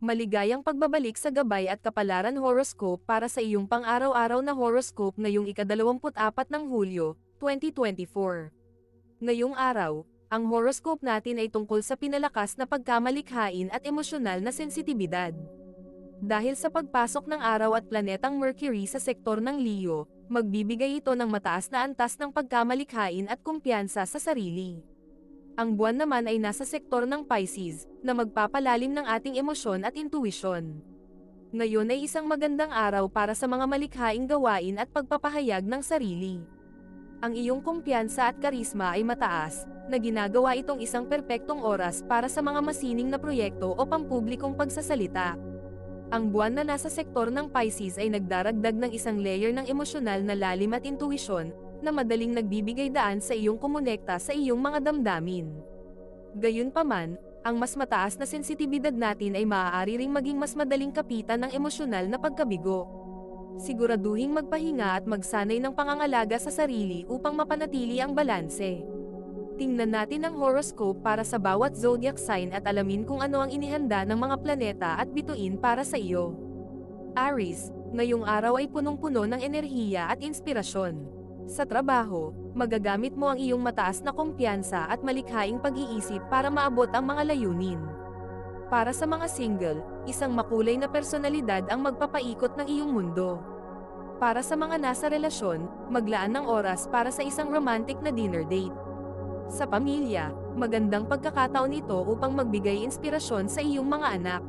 Maligayang pagbabalik sa gabay at kapalaran horoscope para sa iyong pang-araw-araw na horoscope ngayong ika-24 ng Hulyo, 2024. Ngayong araw, ang horoscope natin ay tungkol sa pinalakas na pagkamalikhain at emosyonal na sensitibidad. Dahil sa pagpasok ng araw at planetang Mercury sa sektor ng Leo, magbibigay ito ng mataas na antas ng pagkamalikhain at kumpiyansa sa sarili. Ang buwan naman ay nasa sektor ng Pisces, na magpapalalim ng ating emosyon at intuisyon. Ngayon ay isang magandang araw para sa mga malikhaing gawain at pagpapahayag ng sarili. Ang iyong kumpiyansa at karisma ay mataas, na ginagawa itong isang perpektong oras para sa mga masining na proyekto o pampublikong pagsasalita. Ang buwan na nasa sektor ng Pisces ay nagdaragdag ng isang layer ng emosyonal na lalim at intuisyon, na madaling nagbibigay daan sa iyong kumonekta sa iyong mga damdamin. Gayunpaman, ang mas mataas na sensitibidad natin ay maaari ring maging mas madaling kapitan ng emosyonal na pagkabigo. Siguraduhing magpahinga at magsanay ng pangangalaga sa sarili upang mapanatili ang balanse. Tingnan natin ang horoscope para sa bawat zodiac sign at alamin kung ano ang inihanda ng mga planeta at bituin para sa iyo. Aries, ngayong araw ay punong-puno ng enerhiya at inspirasyon. Sa trabaho, magagamit mo ang iyong mataas na kumpiyansa at malikhaing pag-iisip para maabot ang mga layunin. Para sa mga single, isang makulay na personalidad ang magpapaikot ng iyong mundo. Para sa mga nasa relasyon, maglaan ng oras para sa isang romantic na dinner date. Sa pamilya, magandang pagkakataon ito upang magbigay inspirasyon sa iyong mga anak.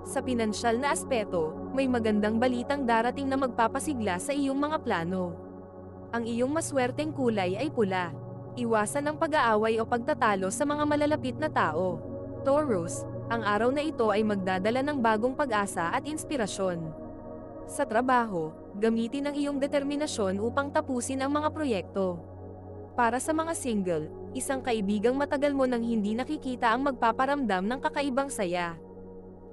Sa pinansyal na aspeto, may magandang balitang darating na magpapasigla sa iyong mga plano. Ang iyong maswerteng kulay ay pula. Iwasan ang pag-aaway o pagtatalo sa mga malalapit na tao. Taurus, ang araw na ito ay magdadala ng bagong pag-asa at inspirasyon. Sa trabaho, gamitin ang iyong determinasyon upang tapusin ang mga proyekto. Para sa mga single, isang kaibigang matagal mo nang hindi nakikita ang magpaparamdam ng kakaibang saya.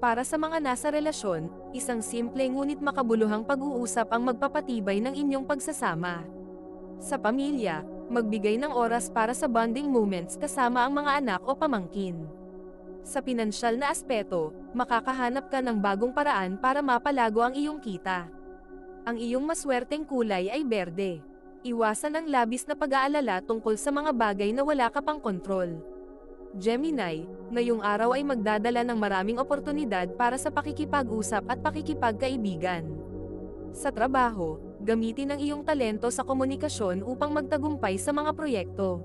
Para sa mga nasa relasyon, isang simple ngunit makabuluhang pag-uusap ang magpapatibay ng inyong pagsasama. Sa pamilya, magbigay ng oras para sa bonding moments kasama ang mga anak o pamangkin. Sa pinansyal na aspeto, makakahanap ka ng bagong paraan para mapalago ang iyong kita. Ang iyong maswerteng kulay ay berde. Iwasan ang labis na pag-aalala tungkol sa mga bagay na wala ka pang kontrol. Gemini, ngayong araw ay magdadala ng maraming oportunidad para sa pakikipag-usap at pakikipagkaibigan. Sa trabaho, gamitin ang iyong talento sa komunikasyon upang magtagumpay sa mga proyekto.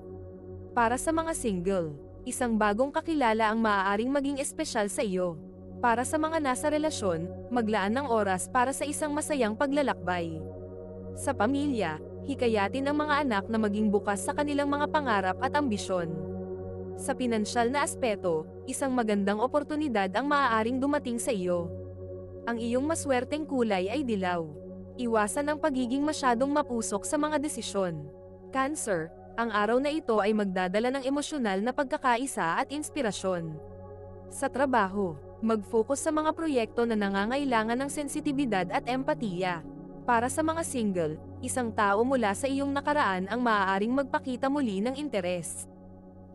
Para sa mga single, isang bagong kakilala ang maaaring maging espesyal sa iyo. Para sa mga nasa relasyon, maglaan ng oras para sa isang masayang paglalakbay. Sa pamilya, hikayatin ang mga anak na maging bukas sa kanilang mga pangarap at ambisyon. Sa pinansyal na aspeto, isang magandang oportunidad ang maaaring dumating sa iyo. Ang iyong maswerteng kulay ay dilaw. Iwasan ang pagiging masyadong mapusok sa mga desisyon. Cancer, ang araw na ito ay magdadala ng emosyonal na pagkakaisa at inspirasyon. Sa trabaho, mag-focus sa mga proyekto na nangangailangan ng sensitibidad at empatiya. Para sa mga single, isang tao mula sa iyong nakaraan ang maaaring magpakita muli ng interes.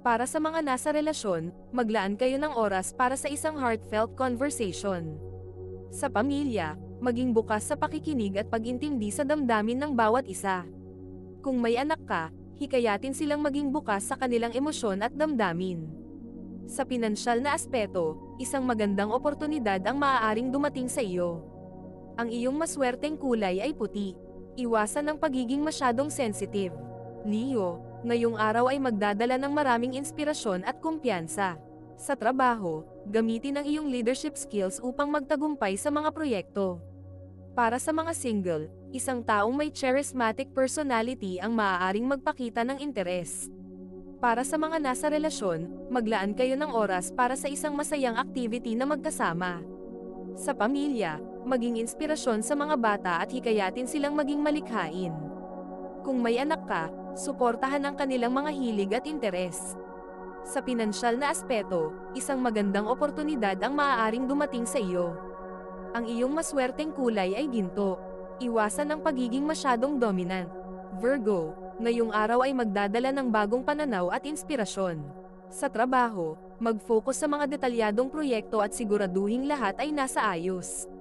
Para sa mga nasa relasyon, maglaan kayo ng oras para sa isang heartfelt conversation. Sa pamilya, maging bukas sa pakikinig at pag-intindi sa damdamin ng bawat isa. Kung may anak ka, hikayatin silang maging bukas sa kanilang emosyon at damdamin. Sa pinansyal na aspeto, isang magandang oportunidad ang maaaring dumating sa iyo. Ang iyong maswerteng kulay ay puti. Iwasan ang pagiging masyadong sensitive. Leo, ngayong araw ay magdadala ng maraming inspirasyon at kumpiyansa. Sa trabaho, gamitin ang iyong leadership skills upang magtagumpay sa mga proyekto. Para sa mga single, isang taong may charismatic personality ang maaaring magpakita ng interes. Para sa mga nasa relasyon, maglaan kayo ng oras para sa isang masayang activity na magkasama. Sa pamilya, maging inspirasyon sa mga bata at hikayatin silang maging malikhain. Kung may anak ka, suportahan ang kanilang mga hilig at interes. Sa pinansyal na aspeto, isang magandang oportunidad ang maaaring dumating sa iyo. Ang iyong maswerteng kulay ay ginto. Iwasan ang pagiging masyadong dominant. Virgo, ngayong araw ay magdadala ng bagong pananaw at inspirasyon. Sa trabaho, Mag-focus sa mga detalyadong proyekto at siguraduhing lahat ay nasa ayos.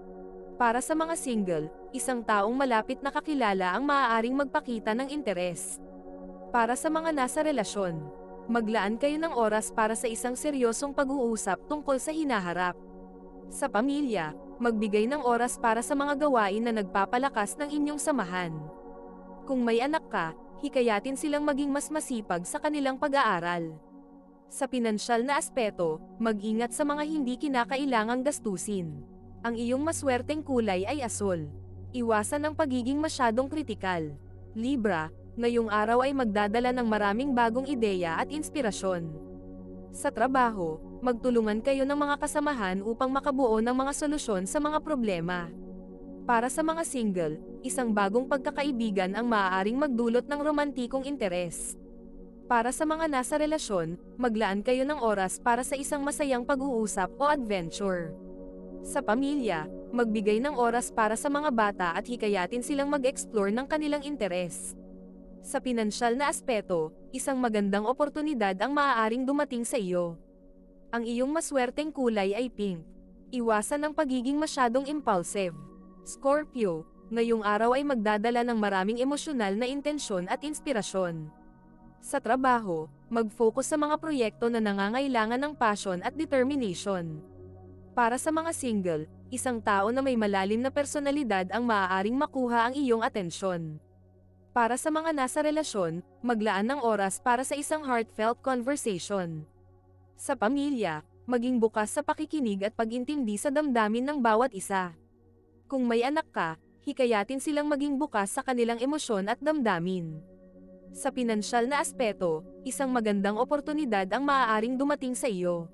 Para sa mga single, isang taong malapit na kakilala ang maaaring magpakita ng interes. Para sa mga nasa relasyon, maglaan kayo ng oras para sa isang seryosong pag-uusap tungkol sa hinaharap. Sa pamilya, magbigay ng oras para sa mga gawain na nagpapalakas ng inyong samahan. Kung may anak ka, hikayatin silang maging mas masipag sa kanilang pag-aaral. Sa pinansyal na aspeto, mag-ingat sa mga hindi kinakailangang gastusin. Ang iyong maswerteng kulay ay asol. Iwasan ang pagiging masyadong kritikal. Libra, ngayong araw ay magdadala ng maraming bagong ideya at inspirasyon. Sa trabaho, magtulungan kayo ng mga kasamahan upang makabuo ng mga solusyon sa mga problema. Para sa mga single, isang bagong pagkakaibigan ang maaaring magdulot ng romantikong interes. Para sa mga nasa relasyon, maglaan kayo ng oras para sa isang masayang pag-uusap o adventure. Sa pamilya, magbigay ng oras para sa mga bata at hikayatin silang mag-explore ng kanilang interes. Sa pinansyal na aspeto, isang magandang oportunidad ang maaaring dumating sa iyo. Ang iyong maswerteng kulay ay pink. Iwasan ang pagiging masyadong impulsive. Scorpio, ngayong araw ay magdadala ng maraming emosyonal na intensyon at inspirasyon. Sa trabaho, mag-focus sa mga proyekto na nangangailangan ng passion at determination. Para sa mga single, isang tao na may malalim na personalidad ang maaaring makuha ang iyong atensyon. Para sa mga nasa relasyon, maglaan ng oras para sa isang heartfelt conversation. Sa pamilya, maging bukas sa pakikinig at pag-intindi sa damdamin ng bawat isa. Kung may anak ka, hikayatin silang maging bukas sa kanilang emosyon at damdamin. Sa pinansyal na aspeto, isang magandang oportunidad ang maaaring dumating sa iyo.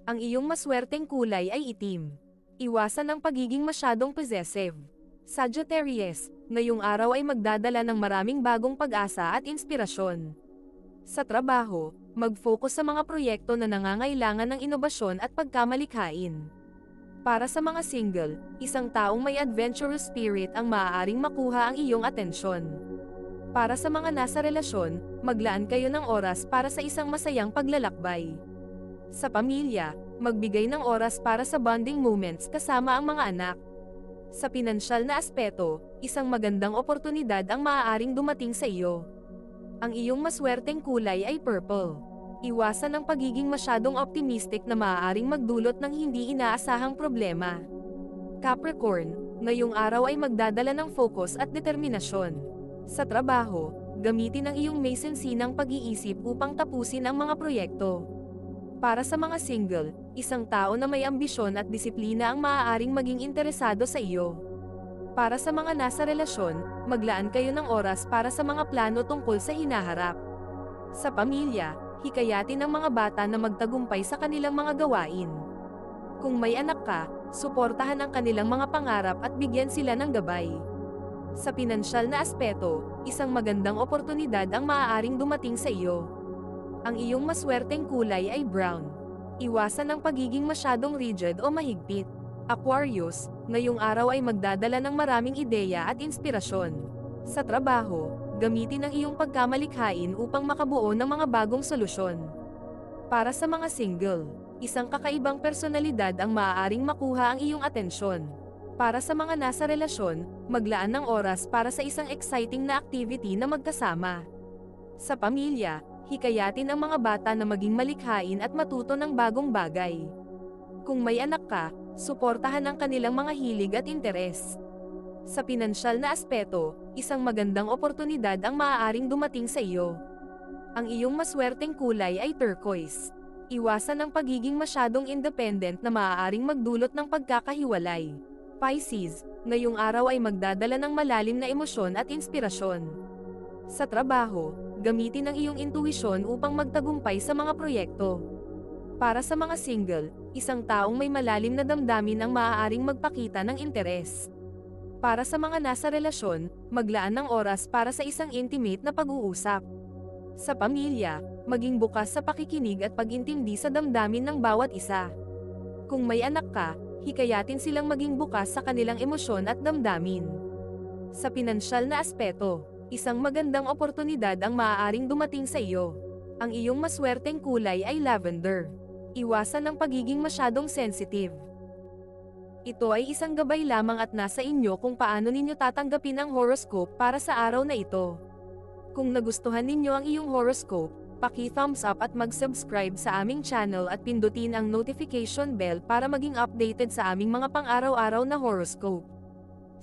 Ang iyong maswerteng kulay ay itim. Iwasan ang pagiging masyadong possessive. Sagittarius, ngayong araw ay magdadala ng maraming bagong pag-asa at inspirasyon. Sa trabaho, mag-focus sa mga proyekto na nangangailangan ng inobasyon at pagkamalikhain. Para sa mga single, isang taong may adventurous spirit ang maaaring makuha ang iyong atensyon. Para sa mga nasa relasyon, maglaan kayo ng oras para sa isang masayang paglalakbay. Sa pamilya, magbigay ng oras para sa bonding moments kasama ang mga anak. Sa pinansyal na aspeto, isang magandang oportunidad ang maaaring dumating sa iyo. Ang iyong maswerteng kulay ay purple. Iwasan ang pagiging masyadong optimistic na maaaring magdulot ng hindi inaasahang problema. Capricorn, ngayong araw ay magdadala ng focus at determinasyon. Sa trabaho, gamitin ang iyong may sensinang pag-iisip upang tapusin ang mga proyekto. Para sa mga single, isang tao na may ambisyon at disiplina ang maaaring maging interesado sa iyo. Para sa mga nasa relasyon, maglaan kayo ng oras para sa mga plano tungkol sa hinaharap. Sa pamilya, hikayatin ang mga bata na magtagumpay sa kanilang mga gawain. Kung may anak ka, suportahan ang kanilang mga pangarap at bigyan sila ng gabay. Sa pinansyal na aspeto, isang magandang oportunidad ang maaaring dumating sa iyo. Ang iyong maswerteng kulay ay brown. Iwasan ang pagiging masyadong rigid o mahigpit. Aquarius, ngayong araw ay magdadala ng maraming ideya at inspirasyon. Sa trabaho, gamitin ang iyong pagkamalikhain upang makabuo ng mga bagong solusyon. Para sa mga single, isang kakaibang personalidad ang maaaring makuha ang iyong atensyon. Para sa mga nasa relasyon, maglaan ng oras para sa isang exciting na activity na magkasama. Sa pamilya, hikayatin ang mga bata na maging malikhain at matuto ng bagong bagay. Kung may anak ka, suportahan ang kanilang mga hilig at interes. Sa pinansyal na aspeto, isang magandang oportunidad ang maaaring dumating sa iyo. Ang iyong maswerteng kulay ay turquoise. Iwasan ang pagiging masyadong independent na maaaring magdulot ng pagkakahiwalay. Pisces, ngayong araw ay magdadala ng malalim na emosyon at inspirasyon. Sa trabaho, gamitin ang iyong intuisyon upang magtagumpay sa mga proyekto. Para sa mga single, isang taong may malalim na damdamin ang maaaring magpakita ng interes. Para sa mga nasa relasyon, maglaan ng oras para sa isang intimate na pag-uusap. Sa pamilya, maging bukas sa pakikinig at pag-intindi sa damdamin ng bawat isa. Kung may anak ka, hikayatin silang maging bukas sa kanilang emosyon at damdamin. Sa pinansyal na aspeto, isang magandang oportunidad ang maaaring dumating sa iyo. Ang iyong maswerteng kulay ay lavender. Iwasan ang pagiging masyadong sensitive. Ito ay isang gabay lamang at nasa inyo kung paano ninyo tatanggapin ang horoscope para sa araw na ito. Kung nagustuhan ninyo ang iyong horoscope, paki-thumbs up at mag-subscribe sa aming channel at pindutin ang notification bell para maging updated sa aming mga pang-araw-araw na horoscope.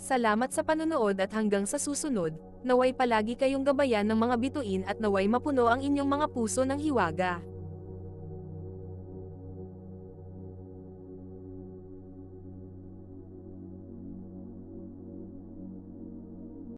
Salamat sa panonood at hanggang sa susunod, naway palagi kayong gabayan ng mga bituin at naway mapuno ang inyong mga puso ng hiwaga.